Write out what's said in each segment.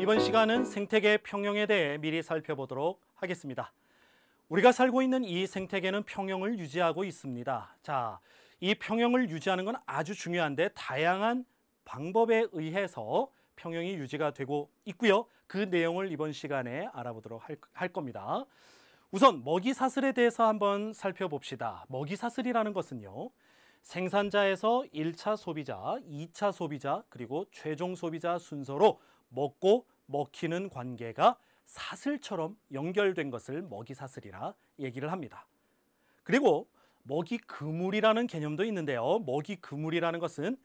이번 시간은 생태계 평형에 대해 미리 살펴보도록 하겠습니다. 우리가 살고 있는 이 생태계는 평형을 유지하고 있습니다. 자, 이 평형을 유지하는 건 아주 중요한데 다양한 방법에 의해서 평형이 유지가 되고 있고요. 그 내용을 이번 시간에 알아보도록 할 겁니다. 우선 먹이사슬에 대해서 한번 살펴봅시다. 먹이사슬이라는 것은요, 생산자에서 1차 소비자, 2차 소비자, 그리고 최종 소비자 순서로 먹고 먹히는 관계가 사슬처럼 연결된 것을 먹이사슬이라 얘기를 합니다. 그리고 먹이그물이라는 개념도 있는데요. 먹이그물이라는 것은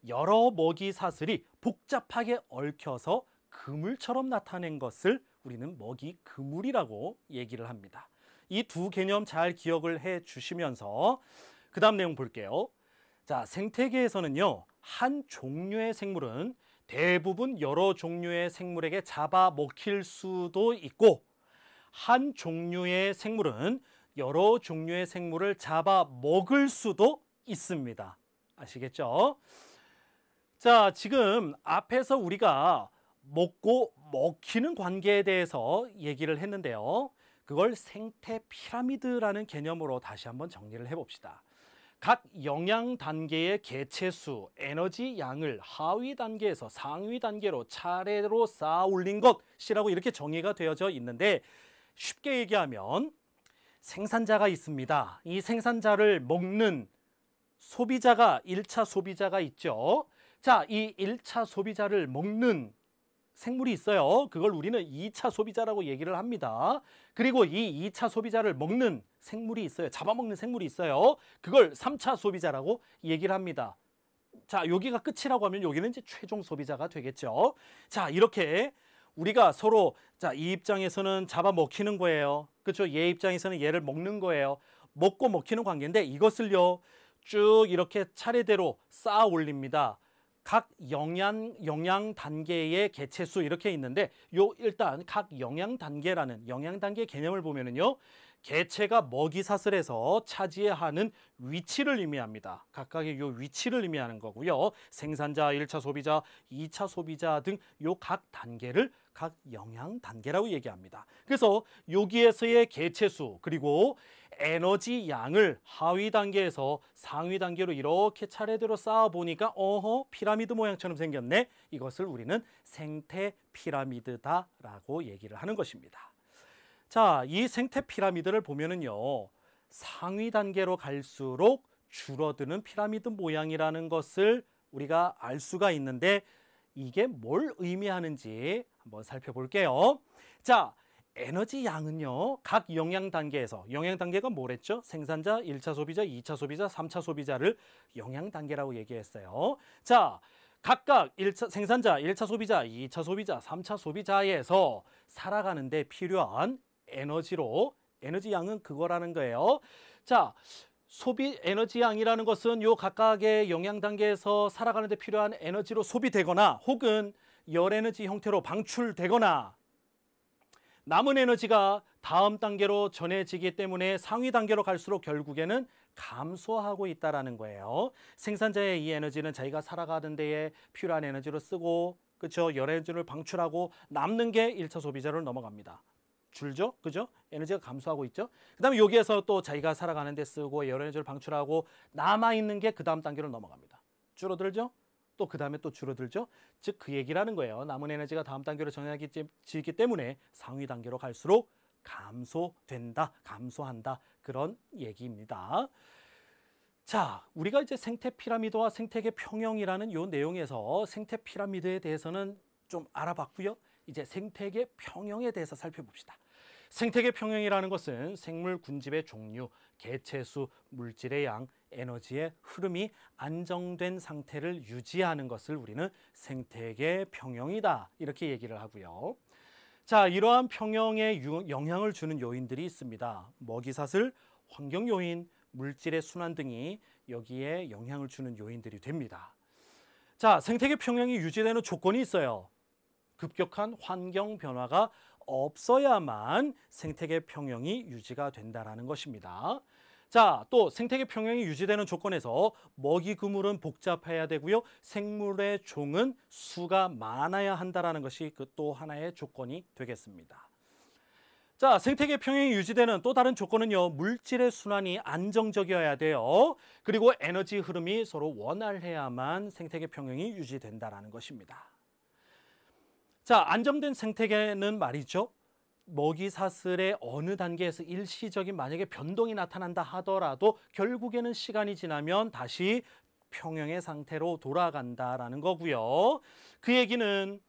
여러 먹이사슬이 복잡하게 얽혀서 그물처럼 나타낸 것을 우리는 먹이그물이라고 얘기를 합니다. 이 두 개념 잘 기억을 해 주시면서 그 다음 내용 볼게요. 자, 생태계에서는요, 한 종류의 생물은 대부분 여러 종류의 생물에게 잡아먹힐 수도 있고, 한 종류의 생물은 여러 종류의 생물을 잡아먹을 수도 있습니다. 아시겠죠? 자, 지금 앞에서 우리가 먹고 먹히는 관계에 대해서 얘기를 했는데요. 그걸 생태 피라미드라는 개념으로 다시 한번 정리를 해봅시다. 각 영양 단계의 개체수, 에너지 양을 하위 단계에서 상위 단계로 차례로 쌓아 올린 것이라고 이렇게 정의가 되어져 있는데, 쉽게 얘기하면 생산자가 있습니다. 이 생산자를 먹는 소비자가 1차 소비자가 있죠. 자, 이 1차 소비자를 먹는 생물이 있어요. 그걸 우리는 2차 소비자라고 얘기를 합니다. 그리고 이 2차 소비자를 먹는 생물이 있어요. 잡아먹는 생물이 있어요. 그걸 3차 소비자라고 얘기를 합니다. 자, 여기가 끝이라고 하면 여기는 이제 최종 소비자가 되겠죠. 자, 이렇게 우리가 서로, 자, 이 입장에서는 잡아먹히는 거예요. 그렇죠? 얘 입장에서는 얘를 먹는 거예요. 먹고 먹히는 관계인데 이것을요, 쭉 이렇게 차례대로 쌓아 올립니다. 각 영양 단계의 개체수 이렇게 있는데, 일단 각 영양 단계라는 영양 단계 개념을 보면은요, 개체가 먹이사슬에서 차지해야 하는 위치를 의미합니다. 각각의 요 위치를 의미하는 거고요. 생산자, 1차 소비자, 2차 소비자 등 요 각 단계를 각 영양 단계라고 얘기합니다. 그래서 여기에서의 개체수 그리고 에너지 양을 하위 단계에서 상위 단계로 이렇게 차례대로 쌓아 보니까 피라미드 모양처럼 생겼네. 이것을 우리는 생태 피라미드다라고 얘기를 하는 것입니다. 자, 이 생태 피라미드를 보면은요, 상위 단계로 갈수록 줄어드는 피라미드 모양이라는 것을 우리가 알 수가 있는데, 이게 뭘 의미하는지 한번 살펴볼게요. 자, 에너지 양은요, 각 영양 단계에서, 영양 단계가 뭐랬죠? 생산자, 1차 소비자, 2차 소비자, 3차 소비자를 영양 단계라고 얘기했어요. 자, 각각 생산자, 1차 소비자, 2차 소비자, 3차 소비자에서 살아가는데 필요한 에너지 양은 그거라는 거예요. 자, 소비 에너지 양이라는 것은 요 각각의 영양 단계에서 살아가는데 필요한 에너지로 소비되거나 혹은 열 에너지 형태로 방출되거나 남은 에너지가 다음 단계로 전해지기 때문에 상위 단계로 갈수록 결국에는 감소하고 있다라는 거예요. 생산자의 이 에너지는 자기가 살아가는 데에 필요한 에너지로 쓰고, 그렇죠? 열 에너지를 방출하고 남는 게 1차 소비자로 넘어갑니다. 줄죠? 그죠? 에너지가 감소하고 있죠? 그 다음에 여기에서 또 자기가 살아가는 데 쓰고 열 에너지를 방출하고 남아있는 게 그 다음 단계로 넘어갑니다. 줄어들죠? 또 그 다음에 또 줄어들죠? 즉 그 얘기라는 거예요. 남은 에너지가 다음 단계로 전해지기 때문에 상위 단계로 갈수록 감소된다, 감소한다, 그런 얘기입니다. 자, 우리가 이제 생태 피라미드와 생태계 평형이라는 요 내용에서 생태 피라미드에 대해서는 좀 알아봤고요. 이제 생태계 평형에 대해서 살펴봅시다. 생태계 평형이라는 것은 생물 군집의 종류, 개체수, 물질의 양, 에너지의 흐름이 안정된 상태를 유지하는 것을 우리는 생태계 평형이다, 이렇게 얘기를 하고요. 자, 이러한 평형에 영향을 주는 요인들이 있습니다. 먹이사슬, 환경 요인, 물질의 순환 등이 여기에 영향을 주는 요인들이 됩니다. 자, 생태계 평형이 유지되는 조건이 있어요. 급격한 환경 변화가 없어야만 생태계 평형이 유지가 된다는 것입니다. 자, 또 생태계 평형이 유지되는 조건에서 먹이 그물은 복잡해야 되고요. 생물의 종은 수가 많아야 한다라는 것이 그 또 하나의 조건이 되겠습니다. 자, 생태계 평형이 유지되는 또 다른 조건은요. 물질의 순환이 안정적이어야 돼요. 그리고 에너지 흐름이 서로 원활해야만 생태계 평형이 유지된다라는 것입니다. 자, 안정된 생태계는 말이죠. 먹이 사슬의 어느 단계에서 일시적인 만약에 변동이 나타난다 하더라도 결국에는 시간이 지나면 다시 평형의 상태로 돌아간다라는 거고요. 그 얘기는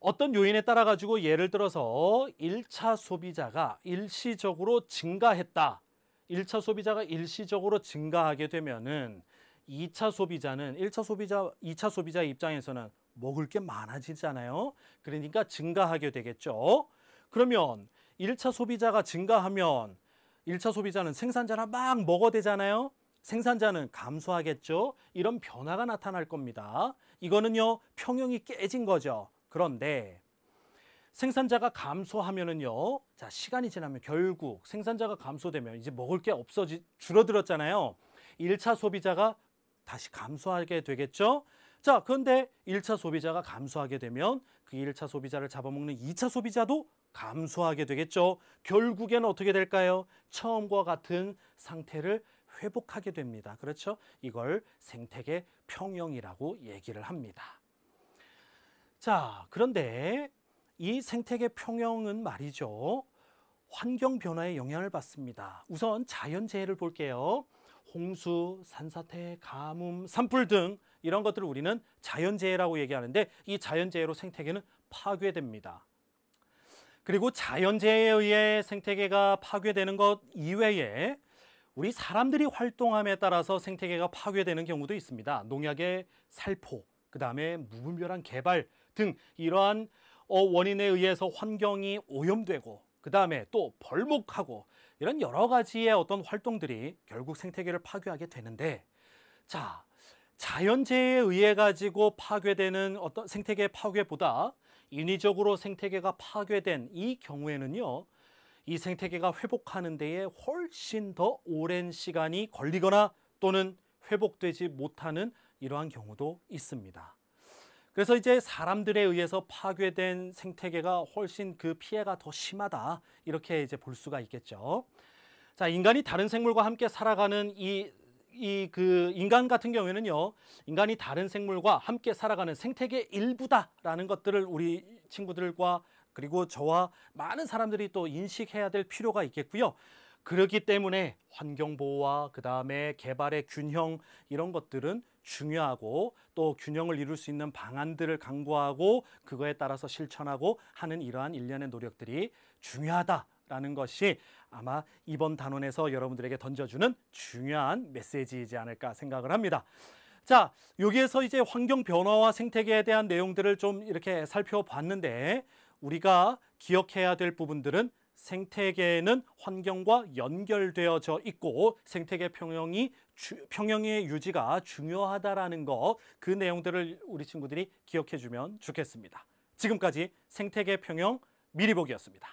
어떤 요인에 따라 가지고 예를 들어서 1차 소비자가 일시적으로 증가했다. 1차 소비자가 일시적으로 증가하게 되면은 2차 소비자는 1차 소비자, 2차 소비자 입장에서는 먹을 게 많아지잖아요. 그러니까 증가하게 되겠죠. 그러면 1차 소비자가 증가하면 1차 소비자는 생산자를 막 먹어대잖아요. 생산자는 감소하겠죠. 이런 변화가 나타날 겁니다. 이거는요, 평형이 깨진 거죠. 그런데 생산자가 감소하면은요, 자, 시간이 지나면 결국 생산자가 감소되면 이제 먹을 게 줄어들었잖아요. 1차 소비자가 다시 감소하게 되겠죠. 자, 그런데 1차 소비자가 감소하게 되면 그 1차 소비자를 잡아먹는 2차 소비자도 감소하게 되겠죠. 결국에는 어떻게 될까요? 처음과 같은 상태를 회복하게 됩니다. 그렇죠? 이걸 생태계 평형이라고 얘기를 합니다. 자, 그런데 이 생태계 평형은 말이죠. 환경 변화에 영향을 받습니다. 우선 자연재해를 볼게요. 홍수, 산사태, 가뭄, 산불 등 이런 것들을 우리는 자연재해라고 얘기하는데 이 자연재해로 생태계는 파괴됩니다. 그리고 자연재해에 의해 생태계가 파괴되는 것 이외에 우리 사람들이 활동함에 따라서 생태계가 파괴되는 경우도 있습니다. 농약의 살포, 그 다음에 무분별한 개발 등 이러한 원인에 의해서 환경이 오염되고 그 다음에 또 벌목하고 이런 여러 가지의 어떤 활동들이 결국 생태계를 파괴하게 되는데, 자, 자연재해에 의해 가지고 파괴되는 어떤 생태계 파괴보다 인위적으로 생태계가 파괴된 이 경우에는요, 이 생태계가 회복하는 데에 훨씬 더 오랜 시간이 걸리거나 또는 회복되지 못하는 이러한 경우도 있습니다. 그래서 이제 사람들에 의해서 파괴된 생태계가 훨씬 그 피해가 더 심하다, 이렇게 이제 볼 수가 있겠죠. 자, 인간이 다른 생물과 함께 살아가는 그 인간 같은 경우에는요, 인간이 다른 생물과 함께 살아가는 생태계 일부다라는 것들을 우리 친구들과 그리고 저와 많은 사람들이 또 인식해야 될 필요가 있겠고요. 그렇기 때문에 환경보호와 그 다음에 개발의 균형, 이런 것들은 중요하고 또 균형을 이룰 수 있는 방안들을 강구하고 그거에 따라서 실천하고 하는 이러한 일련의 노력들이 중요하다라는 것이 아마 이번 단원에서 여러분들에게 던져주는 중요한 메시지이지 않을까 생각을 합니다. 자, 여기에서 이제 환경 변화와 생태계에 대한 내용들을 좀 이렇게 살펴봤는데, 우리가 기억해야 될 부분들은 생태계는 환경과 연결되어져 있고 생태계 평형의 유지가 중요하다라는 것, 그 내용들을 우리 친구들이 기억해 주면 좋겠습니다. 지금까지 생태계 평형 미리보기였습니다.